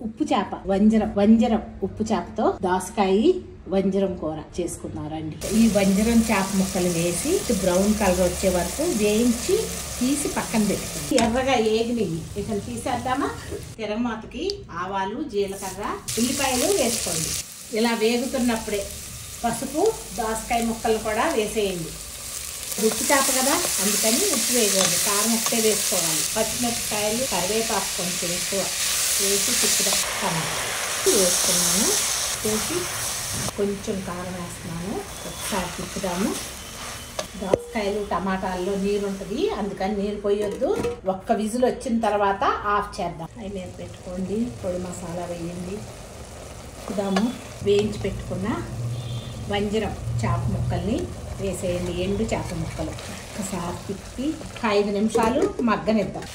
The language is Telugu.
ఉప్పు చేప వంజరం ఉప్పు చేపతో దోసకాయ వంజరం కూర చేసుకున్నారండి. ఈ వంజరం చేప ముక్కలు వేసి బ్రౌన్ కలర్ వచ్చే వరకు వేయించి తీసి పక్కన పెట్టుకోండి. ఎర్రగా ఏగినవి ఇక తీసేద్దామా. తిరగమాతకి ఆవాలు, జీలకర్ర, ఉల్లిపాయలు వేసుకోండి. ఇలా వేగుతున్నప్పుడే పసుపు, దోసకాయ ముక్కలు కూడా వేసేయండి. ఉప్పు చేప కదా, అందుకని ఉప్పు వేయకూడదు, కారం ఒకటే వేసుకోవాలి. పచ్చిమిరపకాయలు, కరివేపాకు కొంచెం ఎక్కువ వేసి చిక్కుడు టమాటా వేసుకున్నాను. వేసి కొంచెం కారం వేస్తున్నాను. ఒకసారి తిప్పుదాము. దోసకాయలు టమాటాల్లో నీరు ఉంటుంది, అందుకని నీరు పోయొద్దు. ఒక్క విజిల్ వచ్చిన తర్వాత ఆఫ్ చేద్దాం. అవి మీద పెట్టుకోండి. పొడి మసాలా వేయండి. తిప్పుదాము. వేయించి పెట్టుకున్న వంజరం చేప ముక్కల్ని వేసేయండి. ఎండు చేప ముక్కలు ఒకసారి తిప్పి 5 నిమిషాలు మగ్గనిద్దాం.